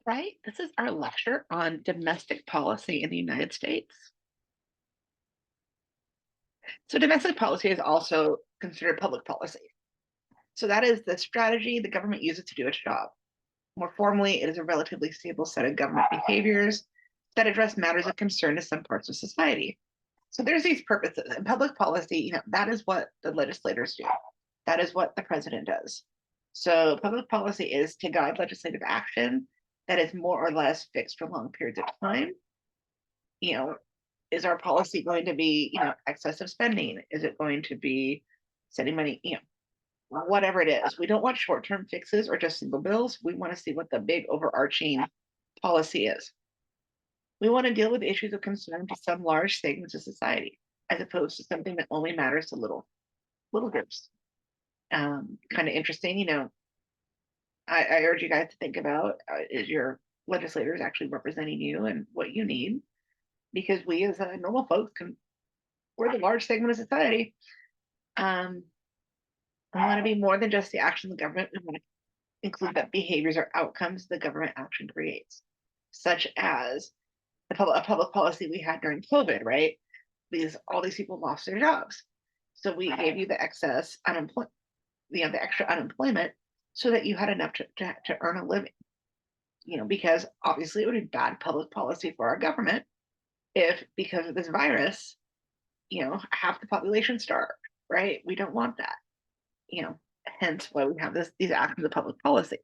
Right? This is our lecture on domestic policy in the United States. So, domestic policy is also considered public policy. So, that is the strategy the government uses to do its job. More formally, it is a relatively stable set of government behaviors that address matters of concern to some parts of society. So, there's these purposes. In public policy, that is what the legislators do, that is what the president does. So, public policy is to guide legislative action that is more or less fixed for long periods of time. You know, is our policy going to be, excessive spending? Is it going to be sending money, whatever it is? We don't want short-term fixes or just single bills. We want to see what the big overarching policy is. We want to deal with issues of concern to some large segments of society, as opposed to something that only matters to little groups. Kind of interesting, I urge you guys to think about is your legislators actually representing you and what you need? Because we as normal folks we're the large segment of society. Um, we want to be more than just the action of the government. We want to include the behaviors or outcomes the government action creates, such as a public policy we had during COVID, right? Because all these people lost their jobs. So we gave you the excess unemployment, the extra unemployment, so that you had enough to earn a living. Because obviously it would be bad public policy for our government if, because of this virus, half the population starved, right? We don't want that. you know, Hence why we have these actions of public policy.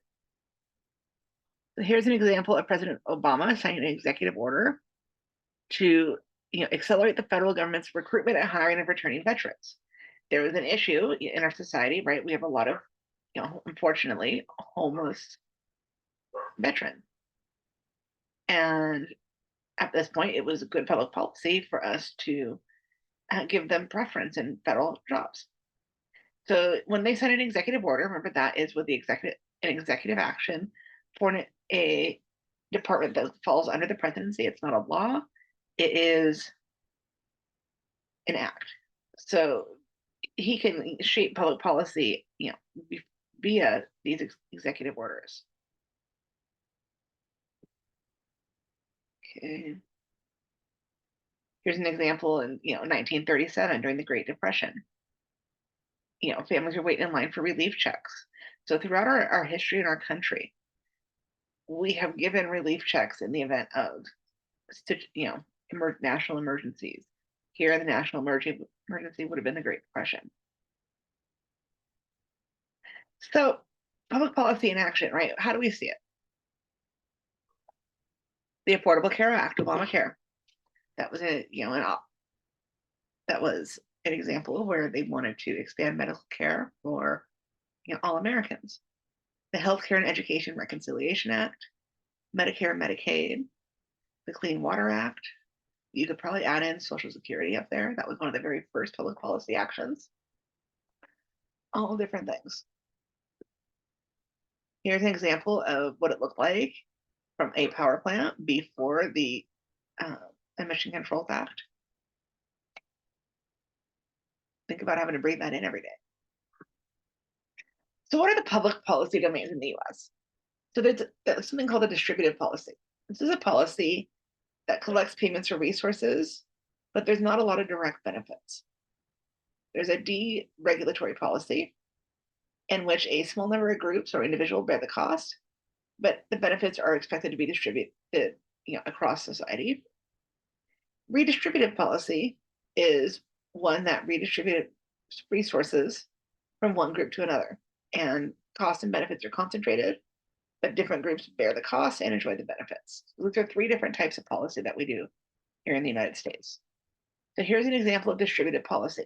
So here's an example of President Obama signing an executive order to accelerate the federal government's recruitment and hiring of returning veterans. There was an issue in our society, right? We have a lot of, unfortunately, homeless veterans. And at this point, it was a good public policy for us to give them preference in federal jobs. So when they send an executive order, remember that is with an executive action for a department that falls under the presidency. It's not a law; it is an act. So he can shape public policy, via these executive orders. Okay. Here's an example in 1937 during the Great Depression. Families were waiting in line for relief checks. So throughout our history in our country, we have given relief checks in the event of, national emergencies. Here, the national emergency would have been the Great Depression. So, public policy in action, right? How do we see it? The Affordable Care Act, Obamacare. That was that was an example where they wanted to expand medical care for all Americans. The Healthcare and Education Reconciliation Act, Medicare and Medicaid, the Clean Water Act. You could probably add in Social Security up there. That was one of the very first public policy actions. All different things. Here's an example of what it looked like from a power plant before the Emission Controls Act. Think about having to breathe that in every day. So what are the public policy domains in the US? So there's something called a distributive policy. This is a policy that collects payments for resources, but there's not a lot of direct benefits. There's a deregulatory policy in which a small number of groups or individuals bear the cost, but the benefits are expected to be distributed across society. Redistributive policy is one that redistributes resources from one group to another, and costs and benefits are concentrated, but different groups bear the costs and enjoy the benefits. Those are three different types of policy that we do here in the United States. So here's an example of distributive policy.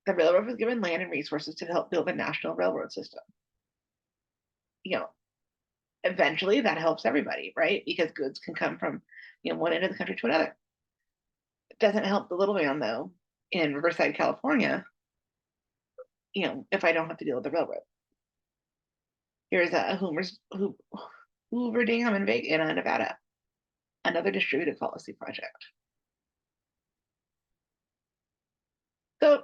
The railroad was given land and resources to help build a national railroad system. Eventually that helps everybody, right? Because goods can come from one end of the country to another. It doesn't help the little man though in Riverside, California, if I don't have to deal with the railroad. Here's a Hoover Dam in Nevada, another distributive policy project. So,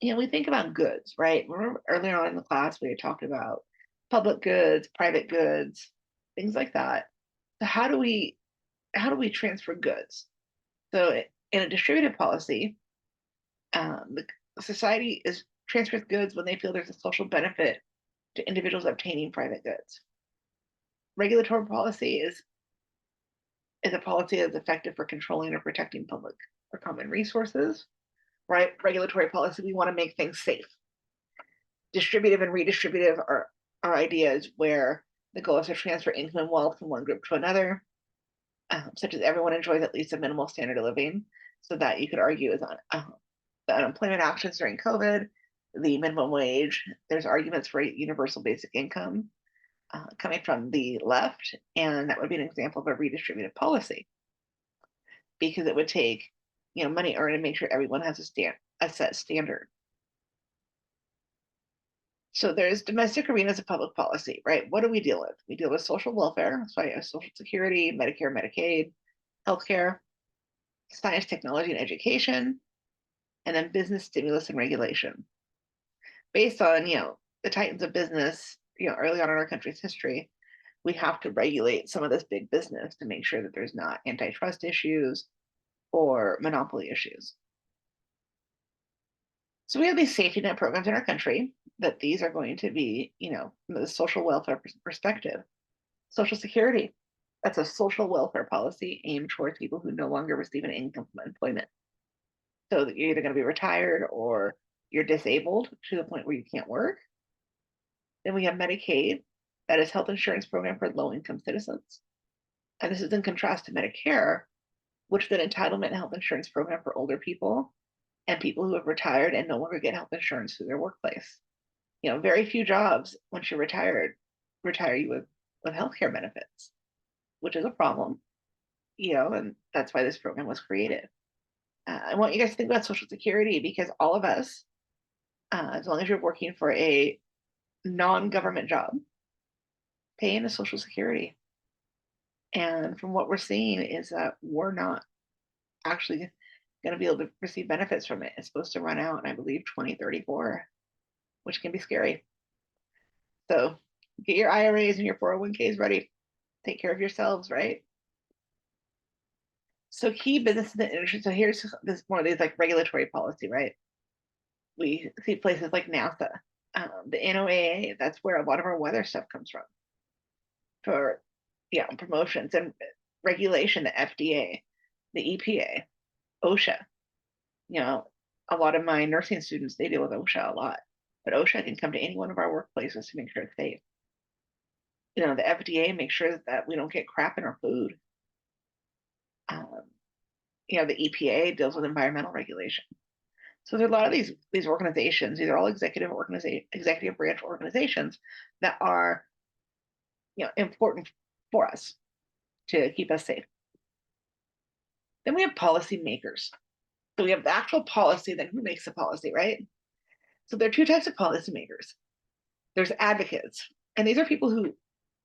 we think about goods, right? Remember earlier on in the class we had talked about public goods, private goods, things like that. So how do we transfer goods? So in a distributed policy, the society is transfers goods when they feel there's a social benefit to individuals obtaining private goods. Regulatory policy is a policy that's effective for controlling or protecting public or common resources, right? Regulatory policy, we want to make things safe. Distributive and redistributive are ideas where the goal is to transfer income and wealth from one group to another, such as everyone enjoys at least a minimal standard of living. So that you could argue is on the unemployment actions during COVID, the minimum wage. There's arguments for universal basic income coming from the left, and that would be an example of a redistributive policy because it would take money earned and make sure everyone has a set standard. So there's domestic arenas of public policy, right? What do we deal with? We deal with social welfare, so I have Social Security, Medicare, Medicaid, healthcare, science, technology, and education, and then business stimulus and regulation. Based on the titans of business, early on in our country's history, we have to regulate some of this big business to make sure that there's not antitrust issues or monopoly issues. So we have these safety net programs in our country that these are going to be, from the social welfare perspective. Social Security, that's a social welfare policy aimed towards people who no longer receive an income from employment. So that you're either going to be retired or you're disabled to the point where you can't work. Then we have Medicaid, that is health insurance program for low-income citizens. And this is in contrast to Medicare, which is an entitlement health insurance program for older people and people who have retired and no longer get health insurance through their workplace. Very few jobs once you're retired retire you with healthcare benefits, which is a problem, and that's why this program was created. I want you guys to think about Social Security because all of us, as long as you're working for a non-government job, pay into Social Security. And from what we're seeing is that we're not actually going to be able to receive benefits from it. It's supposed to run out in, I believe, 2034, which can be scary. So get your IRAs and your 401ks ready. Take care of yourselves, right? So key businesses and industry. So here's this one of these like regulatory policy, right? We see places like NASA, the NOAA. That's where a lot of our weather stuff comes from. For promotions and regulation, the FDA, the EPA, OSHA. A lot of my nursing students, they deal with OSHA a lot, but OSHA can come to any one of our workplaces to make sure it's safe. The FDA makes sure that we don't get crap in our food. The EPA deals with environmental regulation. So there are a lot of these organizations. These are all executive branch organizations that are important for us to keep us safe. Then we have policymakers. So we have the actual policy, then who makes the policy, right? So there are two types of policymakers. There's advocates, and these are people who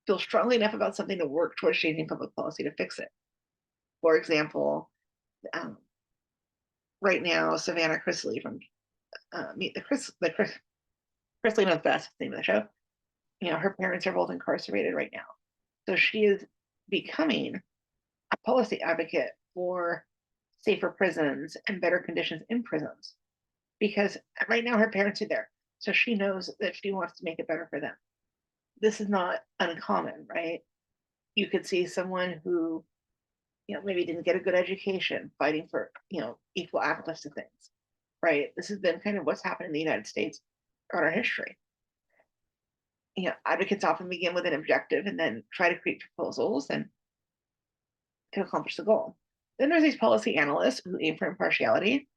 feel strongly enough about something to work towards changing public policy to fix it. For example, right now, Savannah Chrisley from Meet the Chrisley Knows Best, the name of the show. Her parents are both incarcerated right now. So she is becoming a policy advocate for safer prisons and better conditions in prisons. Because right now her parents are there. So she knows that she wants to make it better for them. This is not uncommon, right? You could see someone who, maybe didn't get a good education fighting for, equal access to things, right? This has been kind of what's happened in the United States throughout our history. Advocates often begin with an objective and then try to create proposals and to accomplish the goal. Then there's these policy analysts who aim for impartiality.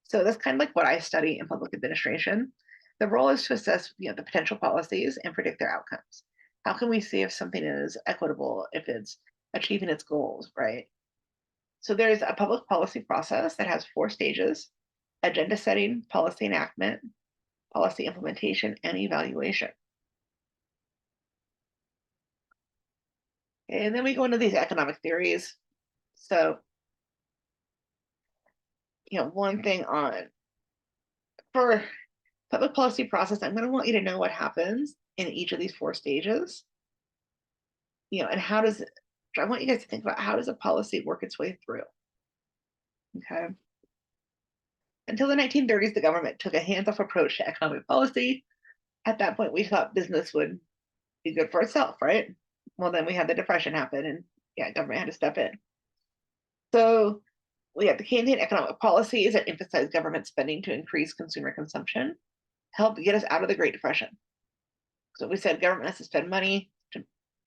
So that's kind of like what I study in public administration. The role is to assess the potential policies and predict their outcomes. How can we see if something is equitable, if it's achieving its goals, right? So there's a public policy process that has 4 stages: agenda setting, policy enactment, policy implementation, and evaluation. And then we go into these economic theories. So, one thing for public policy process, I'm going to want you to know what happens in each of these 4 stages. And how does it, I want you guys to think about, how does a policy work its way through? Okay. Until the 1930s, the government took a hands-off approach to economic policy. At that point, we thought business would be good for itself, right? Well, then we had the Depression happen, and yeah, government had to step in. So we had the Keynesian economic policies that emphasized government spending to increase consumer consumption, helped get us out of the Great Depression. So we said government has to spend money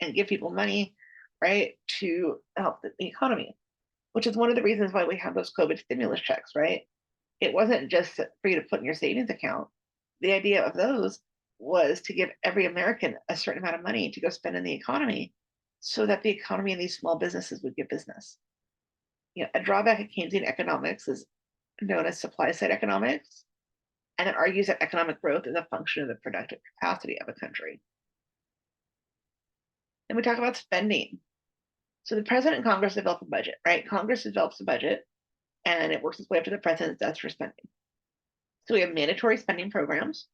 and give people money, right, to help the economy, which is one of the reasons why we have those COVID stimulus checks, right? It wasn't just for you to put in your savings account. The idea of those was to give every American a certain amount of money to go spend in the economy so that the economy and these small businesses would get business. A drawback of Keynesian economics is known as supply side economics, and it argues that economic growth is a function of the productive capacity of a country. Then we talk about spending. So the president and Congress develop a budget, right? Congress develops a budget, and it works its way up to the president's desk for spending. So we have mandatory spending programs,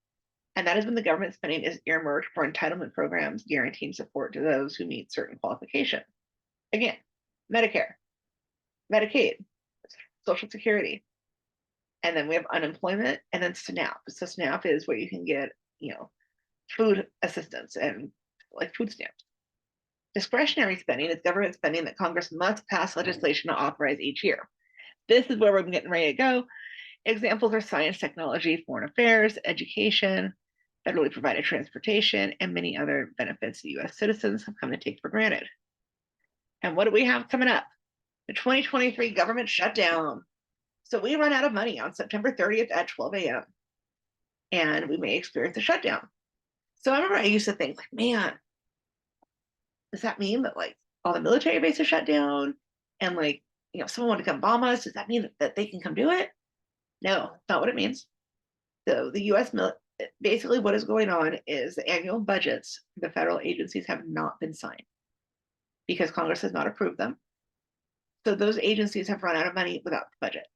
and that is when the government spending is earmarked for entitlement programs guaranteeing support to those who meet certain qualifications. Again, Medicare, Medicaid, Social Security. And then we have unemployment, and then SNAP. So SNAP is where you can get, food assistance and like food stamps. Discretionary spending is government spending that Congress must pass legislation to authorize each year. This is where we're getting ready to go. Examples are science, technology, foreign affairs, education, federally provided transportation, and many other benefits that U.S. citizens have come to take for granted. And what do we have coming up? The 2023 government shutdown. So we run out of money on September 30th at 12 a.m. and we may experience a shutdown. So I remember I used to think, like, man, does that mean that like all the military bases shut down and like, someone wanted to come bomb us? Does that mean that they can come do it? No, not what it means. So the U.S. basically what is going on is the annual budgets for the federal agencies have not been signed because Congress has not approved them. So those agencies have run out of money without the budget.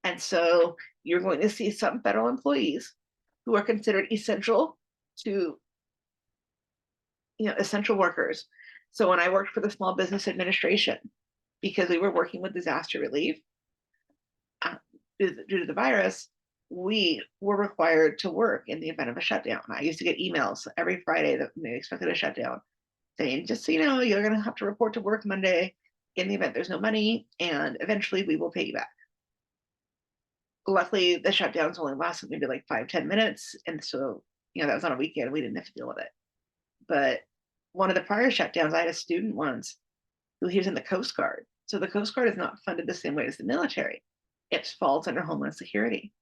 And so you're going to see some federal employees who are considered essential to, essential workers. So when I worked for the Small Business Administration, because we were working with disaster relief due to the virus, we were required to work in the event of a shutdown. I used to get emails every Friday that they expected a shutdown saying, just so you know, you're going to have to report to work Monday in the event there's no money, and eventually we will pay you back. Luckily, the shutdowns only lasted maybe like 5-10 minutes. And so, that was on a weekend. We didn't have to deal with it. But one of the prior shutdowns, I had a student once who he was in the Coast Guard. So the Coast Guard is not funded the same way as the military. It falls under Homeland Security.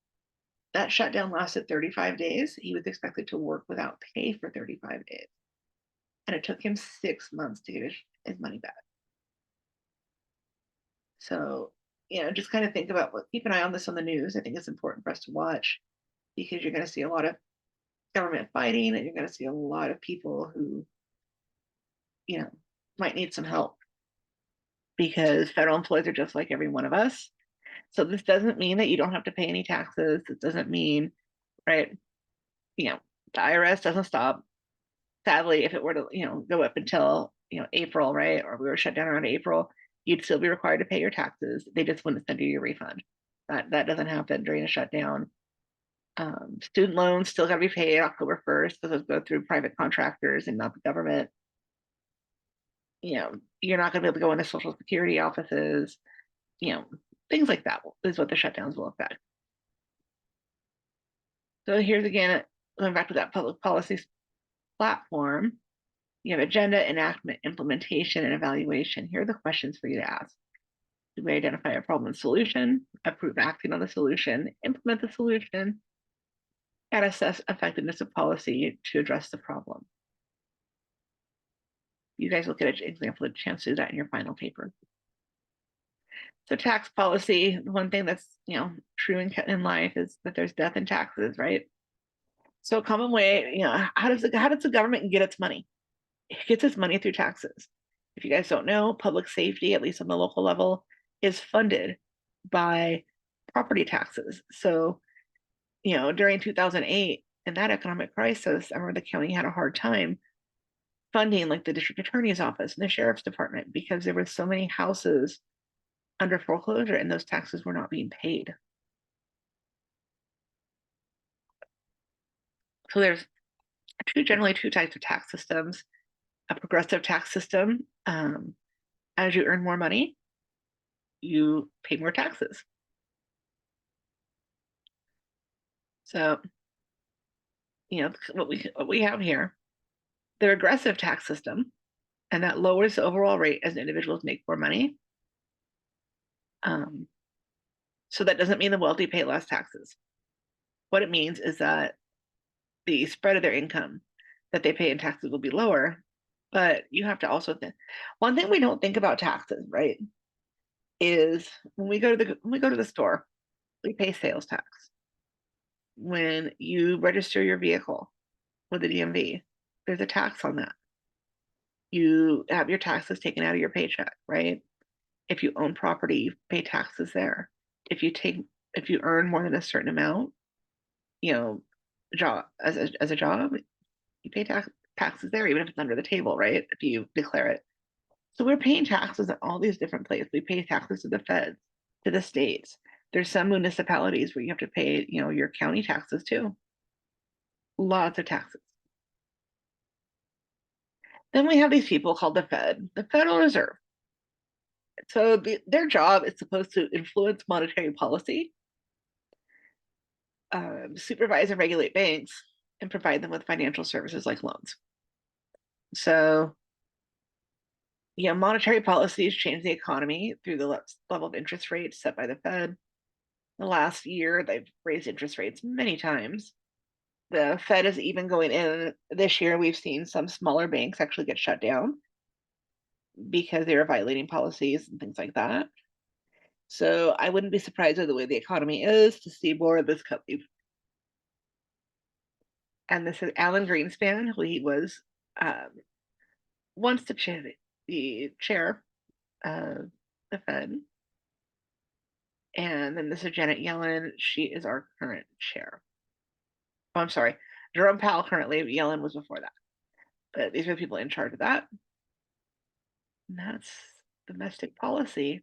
That shutdown lasted 35 days. He was expected to work without pay for 35 days. And it took him 6 months to get his money back. So, just kind of think about keep an eye on this on the news. I think it's important for us to watch because you're going to see a lot of government fighting, and you're going to see a lot of people who, might need some help because federal employees are just like every one of us. So this doesn't mean that you don't have to pay any taxes. It doesn't mean, right, the IRS doesn't stop. Sadly, if it were to, go up until, April, right, or we were shut down around April, you'd still be required to pay your taxes. They just wouldn't send you your refund. That doesn't happen during a shutdown. Student loans still got to be paid October 1st, so those go through private contractors and not the government. You're not going to be able to go into Social Security offices. Things like that is what the shutdowns will affect. So here's again, going back to that public policy platform, you have agenda, enactment, implementation, and evaluation. Here are the questions for you to ask. Do we identify a problem and solution, approve acting on the solution, implement the solution, and assess effectiveness of policy to address the problem? You guys will get an example of a chance to do that in your final paper. So tax policy, one thing that's true in life is that there's death in taxes, right? So a common way, how does the government get its money? It gets its money through taxes. If you guys don't know, public safety, at least on the local level, is funded by property taxes. So, during 2008, in that economic crisis, I remember the county had a hard time funding like the district attorney's office and the sheriff's department because there were so many houses under foreclosure and those taxes were not being paid. So there's generally two types of tax systems: a progressive tax system. As you earn more money, you pay more taxes. So, what we have here, the regressive tax system, and that lowers the overall rate as individuals make more money. So that doesn't mean the wealthy pay less taxes. What it means is that the spread of their income that they pay in taxes will be lower. But you have to also think, one thing we don't think about taxes, right, is when we go to the store, we pay sales tax. When you register your vehicle with the DMV, there's a tax on that. You have your taxes taken out of your paycheck, right? If you own property, you pay taxes there. If you earn more than a certain amount, job as a job, you pay taxes there, even if it's under the table, right? If you declare it. So we're paying taxes at all these different places. We pay taxes to the feds, to the states. There's some municipalities where you have to pay, your county taxes too. Lots of taxes. Then we have these people called the Fed, the Federal Reserve. So their job is supposed to influence monetary policy, supervise and regulate banks, and provide them with financial services like loans. So, monetary policies change the economy through the level of interest rates set by the Fed. The last year, they've raised interest rates many times. The Fed is even going in this year. We've seen some smaller banks actually get shut down because they were violating policies and things like that. So I wouldn't be surprised with the way the economy is to see more of this coming. And this is Alan Greenspan, who he was once the chair of the Fed. And then this is Janet Yellen. She is our current chair. Oh, I'm sorry. Jerome Powell currently, Yellen was before that. But these are the people in charge of that. And that's domestic policy.